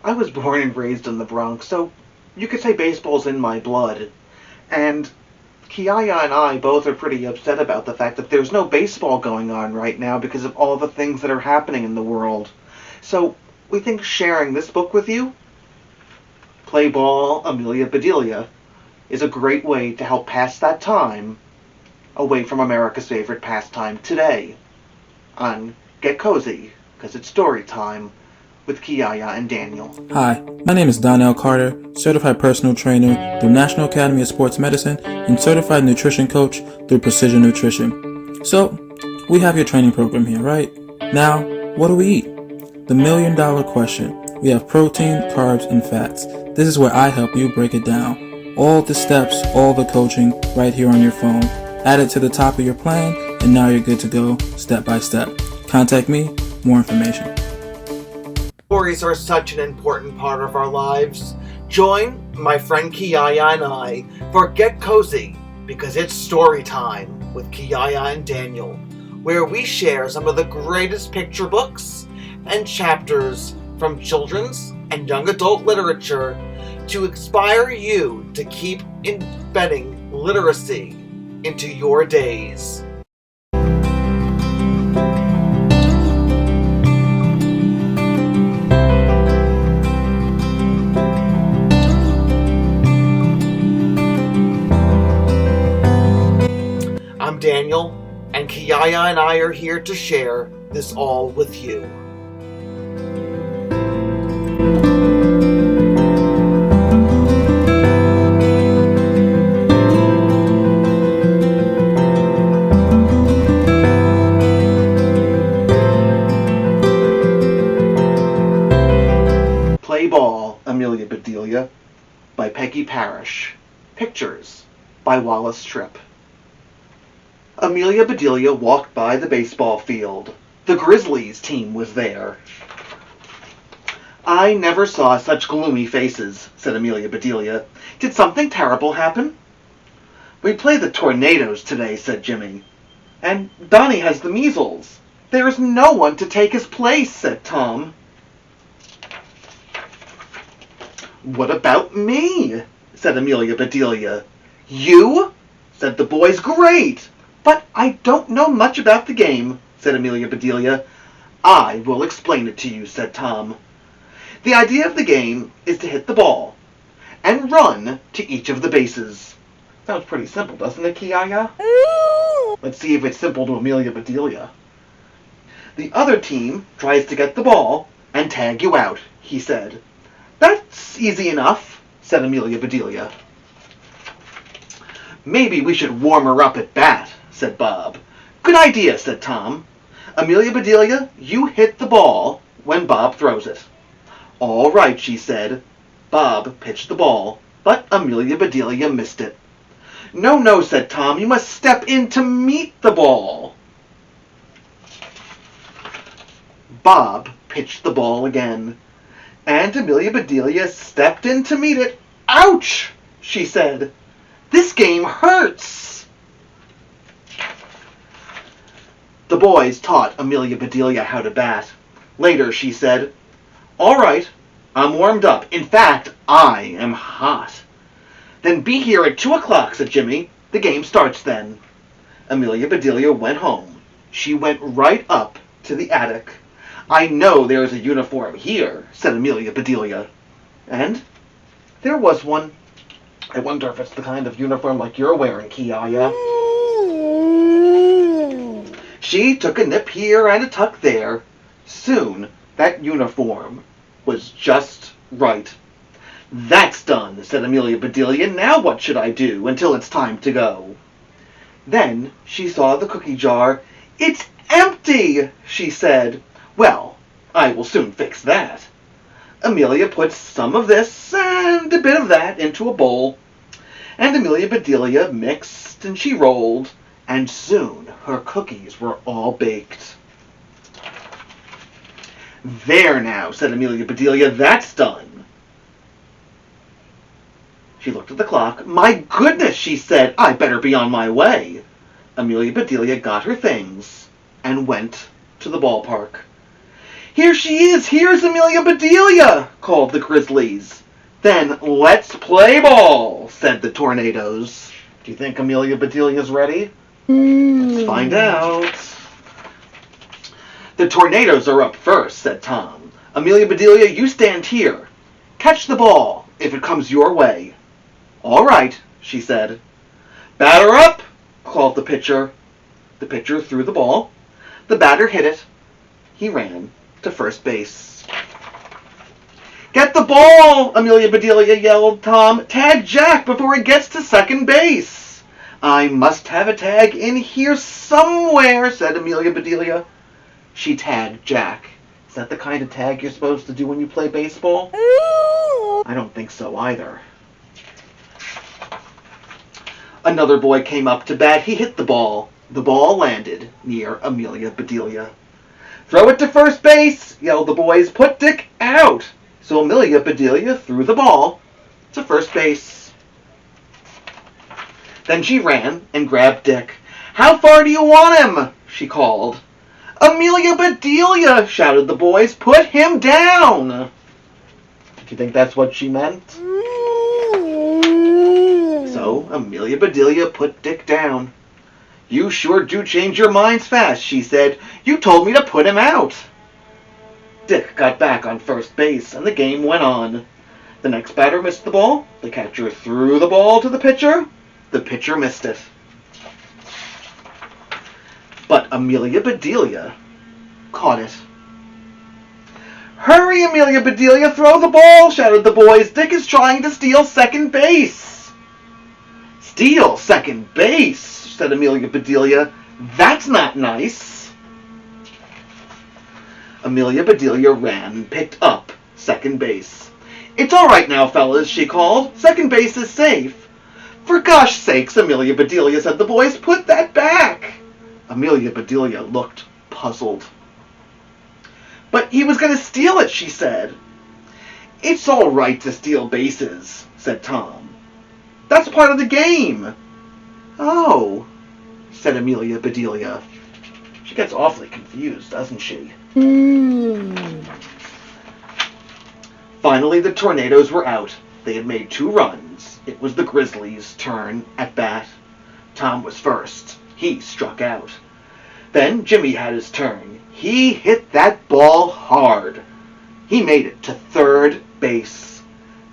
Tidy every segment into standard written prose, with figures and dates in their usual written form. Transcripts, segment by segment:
I was born and raised in the Bronx, so you could say baseball's in my blood. And Kiyaya and I both are pretty upset about the fact that there's no baseball going on right now because of all the things that are happening in the world. So we think sharing this book with you, Play Ball, Amelia Bedelia, is a great way to help pass that time away from America's favorite pastime today on Get Kozy, because it's story time with Kiyaya and Daniel. Hi, my name is Daniel Carter, certified personal trainer through National Academy of Sports Medicine and certified nutrition coach through Precision Nutrition. So, we have your training program here, right? Now, what do we eat? The million-dollar question. We have protein, carbs, and fats. This is where I help you break it down. All the steps, all the coaching, right here on your phone. Add it to the top of your plan, and now you're good to go, step by step. Contact me, more information. Stories are such an important part of our lives. Join my friend Kiyaya and I for Get Kozy, because it's story time with Kiyaya and Daniel, where we share some of the greatest picture books and chapters from children's and young adult literature to inspire you to keep embedding literacy into your days. I'm Daniel, and Kiyaya and I are here to share this all with you. Play Ball, Amelia Bedelia by Peggy Parish. Pictures by Wallace Tripp. Amelia Bedelia walked by the baseball field. The Grizzlies team was there. I never saw such gloomy faces, said Amelia Bedelia. Did something terrible happen? We play the Tornadoes today, said Jimmy. And Donnie has the measles. There is no one to take his place, said Tom. What about me? Said Amelia Bedelia. You? Said the boys. Great! But I don't know much about the game, said Amelia Bedelia. I will explain it to you, said Tom. The idea of the game is to hit the ball and run to each of the bases. Sounds pretty simple, doesn't it, Kiyaya? Let's see if it's simple to Amelia Bedelia. The other team tries to get the ball and tag you out, he said. That's easy enough, said Amelia Bedelia. Maybe we should warm her up at bat, said Bob. Good idea, said Tom. Amelia Bedelia, you hit the ball when Bob throws it. All right, she said. Bob pitched the ball, but Amelia Bedelia missed it. No, said Tom, you must step in to meet the ball. Bob pitched the ball again, and Amelia Bedelia stepped in to meet it. Ouch, she said. This game hurts. The boys taught Amelia Bedelia how to bat. Later, she said, All right, I'm warmed up. In fact, I am hot. Then be here at 2 o'clock, said Jimmy. The game starts then. Amelia Bedelia went home. She went right up to the attic. I know there is a uniform here, said Amelia Bedelia. And there was one. I wonder if it's the kind of uniform like you're wearing, Kiyaya. She took a nip here and a tuck there. Soon, that uniform was just right. That's done, said Amelia Bedelia. Now what should I do until it's time to go? Then she saw the cookie jar. It's empty, she said. Well, I will soon fix that. Amelia put some of this and a bit of that into a bowl, and Amelia Bedelia mixed and she rolled, and soon her cookies were all baked. There now, said Amelia Bedelia, that's done. She looked at the clock. My goodness, she said, I better be on my way. Amelia Bedelia got her things and went to the ballpark. Here she is! Here's Amelia Bedelia! called the Grizzlies. Then let's play ball, said the Tornadoes. Do you think Amelia Bedelia's ready? Let's find out. The Tornadoes are up first, said Tom. Amelia Bedelia, you stand here. Catch the ball if it comes your way. All right, she said. Batter up, called the pitcher. The pitcher threw the ball. The batter hit it. He ran to first base. Get the ball, Amelia Bedelia yelled Tom. Tag Jack before he gets to second base. I must have a tag in here somewhere, said Amelia Bedelia. She tagged Jack. Is that the kind of tag you're supposed to do when you play baseball? I don't think so either. Another boy came up to bat. He hit the ball. The ball landed near Amelia Bedelia. Throw it to first base, yelled the boys. Put Dick out. So Amelia Bedelia threw the ball to first base. Then she ran and grabbed Dick. How far do you want him? She called. Amelia Bedelia, shouted the boys. Put him down. Do you think that's what she meant? So Amelia Bedelia put Dick down. You sure do change your minds fast, she said. You told me to put him out. Dick got back on first base, and the game went on. The next batter missed the ball. The catcher threw the ball to the pitcher. The pitcher missed it. But Amelia Bedelia caught it. Hurry, Amelia Bedelia, throw the ball, shouted the boys. Dick is trying to steal second base. Steal second base, said Amelia Bedelia. That's not nice. Amelia Bedelia ran and picked up second base. It's all right now, fellas, she called. Second base is safe. For gosh sakes, Amelia Bedelia, said the boys. Put that back. Amelia Bedelia looked puzzled. But he was going to steal it, she said. It's all right to steal bases, said Tom. That's part of the game. Oh, said Amelia Bedelia. She gets awfully confused, doesn't she? Finally, the Tornadoes were out. They had made 2 runs. It was the Grizzlies' turn at bat. Tom was first. He struck out. Then Jimmy had his turn. He hit that ball hard. He made it to third base.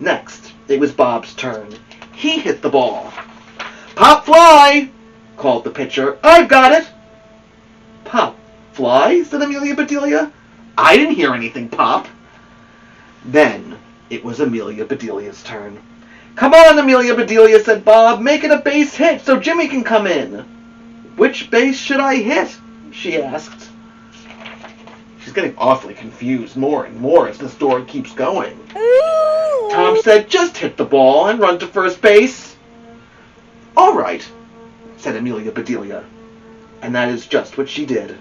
Next, it was Bob's turn. He hit the ball. Pop fly, called the pitcher. I've got it. Pop fly, said Amelia Bedelia. I didn't hear anything pop. Then it was Amelia Bedelia's turn. Come on, Amelia Bedelia, said Bob. Make it a base hit so Jimmy can come in. Which base should I hit? She asked. She's getting awfully confused more and more as the story keeps going. Tom said, just hit the ball and run to first base. All right, said Amelia Bedelia. And that is just what she did.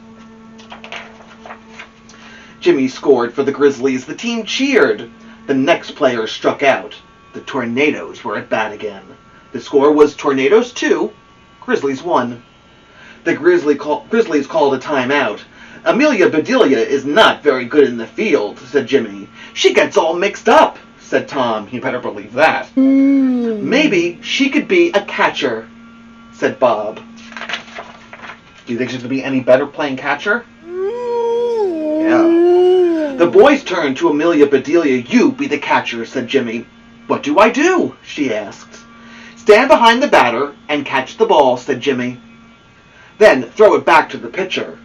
Jimmy scored for the Grizzlies. The team cheered. The next player struck out. The Tornadoes were at bat again. The score was Tornadoes 2, Grizzlies 1. The Grizzlies called a timeout. Amelia Bedelia is not very good in the field, said Jimmy. She gets all mixed up, said Tom. You better believe that. Maybe she could be a catcher, said Bob. Do you think she's going to be any better playing catcher? Yeah. The boys turned to Amelia Bedelia. You be the catcher, said Jimmy. What do I do? She asked. Stand behind the batter and catch the ball, said Jimmy. Then throw it back to the pitcher.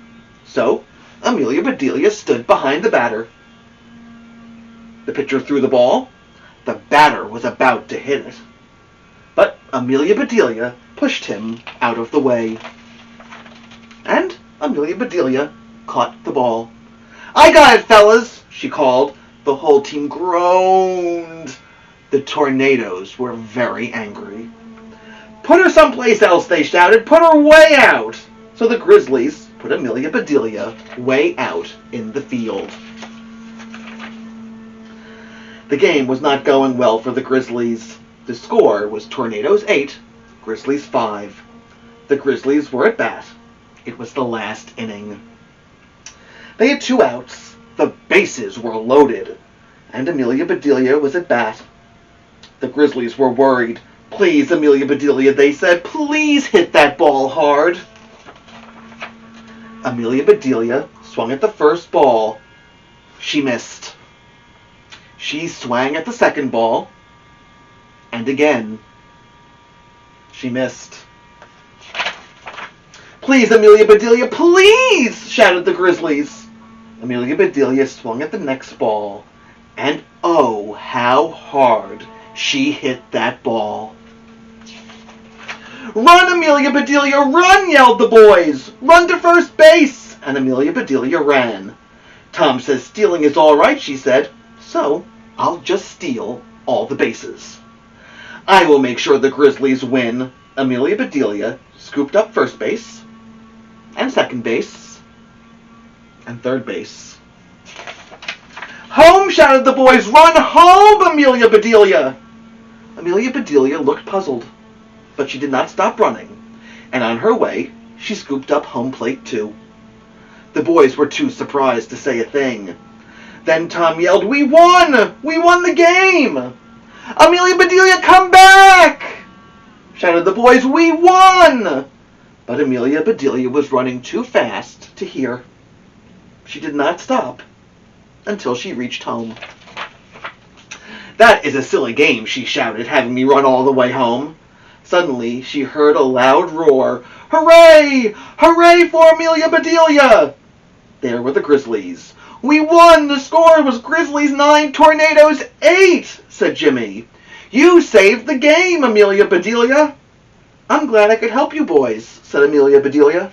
So Amelia Bedelia stood behind the batter. The pitcher threw the ball. The batter was about to hit it. But Amelia Bedelia pushed him out of the way. And Amelia Bedelia caught the ball. I got it, fellas, she called. The whole team groaned. The Tornadoes were very angry. Put her someplace else, they shouted. Put her way out. So the Grizzlies put Amelia Bedelia way out in the field. The game was not going well for the Grizzlies. The score was Tornadoes 8, Grizzlies 5. The Grizzlies were at bat. It was the last inning. They had 2 outs. The bases were loaded. and Amelia Bedelia was at bat. The Grizzlies were worried. "Please, Amelia Bedelia," they said, "please hit that ball hard." Amelia Bedelia swung at the first ball. She missed. She swung at the second ball, and again, she missed. "Please, Amelia Bedelia, please!" shouted the Grizzlies. Amelia Bedelia swung at the next ball, and oh, how hard she hit that ball. "Run, Amelia Bedelia, run!" yelled the boys. "Run to first base!" And Amelia Bedelia ran. "Tom says stealing is all right," she said, "so I'll just steal all the bases. I will make sure the Grizzlies win." Amelia Bedelia scooped up first base, and second base, and third base. "Home!" shouted the boys. "Run home, Amelia Bedelia!" Amelia Bedelia looked puzzled, but she did not stop running, and on her way, she scooped up home plate too. The boys were too surprised to say a thing. Then Tom yelled, "We won! We won the game!" "Amelia Bedelia, come back!" shouted the boys. "We won!" But Amelia Bedelia was running too fast to hear. She did not stop until she reached home. "That is a silly game," she shouted, "having me run all the way home." Suddenly, she heard a loud roar. "Hooray! Hooray for Amelia Bedelia!" There were the Grizzlies. "We won! The score was Grizzlies 9, Tornadoes 8, said Jimmy. "You saved the game, Amelia Bedelia." "I'm glad I could help you boys," said Amelia Bedelia.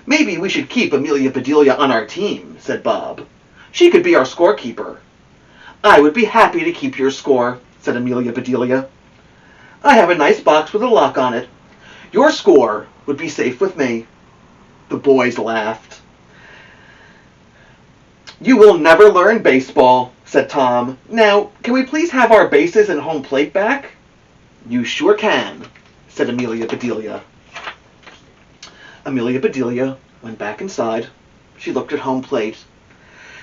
"Maybe we should keep Amelia Bedelia on our team," said Bob. "She could be our scorekeeper." "I would be happy to keep your score," said Amelia Bedelia. "I have a nice box with a lock on it. Your score would be safe with me." The boys laughed. "You will never learn baseball," said Tom. "Now, can we please have our bases and home plate back?" "You sure can," said Amelia Bedelia. Amelia Bedelia went back inside. She looked at home plate.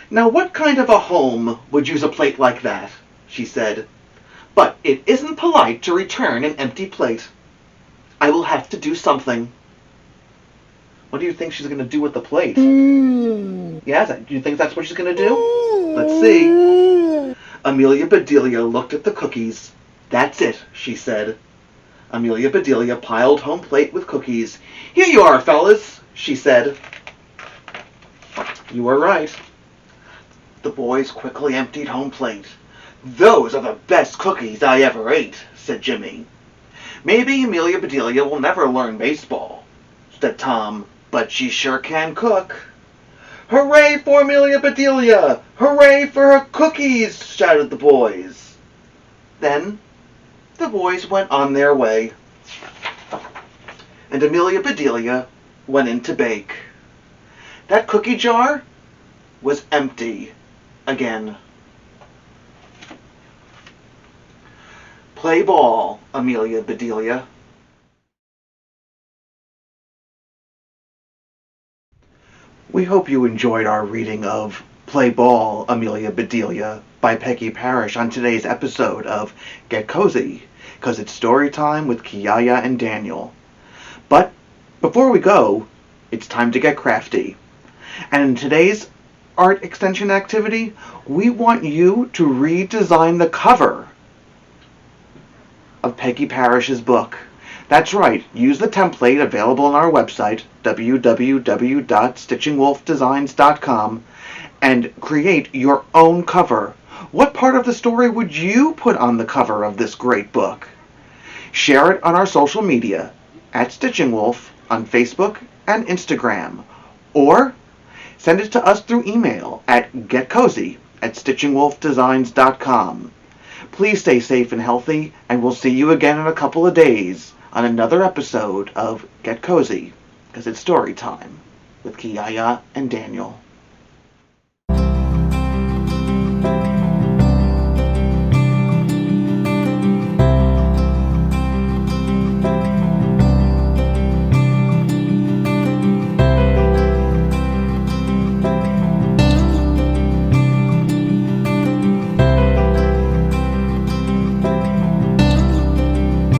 "Now, what kind of a home would use a plate like that?" she said. "But it isn't polite to return an empty plate. I will have to do something." What do you think she's going to do with the plate? Yeah, do you think that's what she's going to do? Let's see. Amelia Bedelia looked at the cookies. "That's it," she said. Amelia Bedelia piled home plate with cookies. "Here you are, fellas," she said. "You are right." The boys quickly emptied home plate. "Those are the best cookies I ever ate," said Jimmy. "Maybe Amelia Bedelia will never learn baseball," said Tom, "but she sure can cook." "Hooray for Amelia Bedelia! Hooray for her cookies!" shouted the boys. Then the boys went on their way, and Amelia Bedelia went in to bake. That cookie jar was empty again. Play ball, Amelia Bedelia. We hope you enjoyed our reading of Play Ball, Amelia Bedelia by Peggy Parish on today's episode of Get Cozy, 'cause it's story time with Kiyaya and Daniel. But before we go, it's time to get crafty. And in today's art extension activity, we want you to redesign the cover of Peggy Parish's book. That's right, use the template available on our website, www.STITCHINGwolfDesigns.com, and create your own cover. What part of the story would you put on the cover of this great book? Share it on our social media, at Stitching Wolf on Facebook and Instagram, or send it to us through email at getcozy@STITCHINGwolfDesigns.com. Please stay safe and healthy, and we'll see you again in a couple of days on another episode of Get Cozy, because it's story time with Kiyaya and Daniel.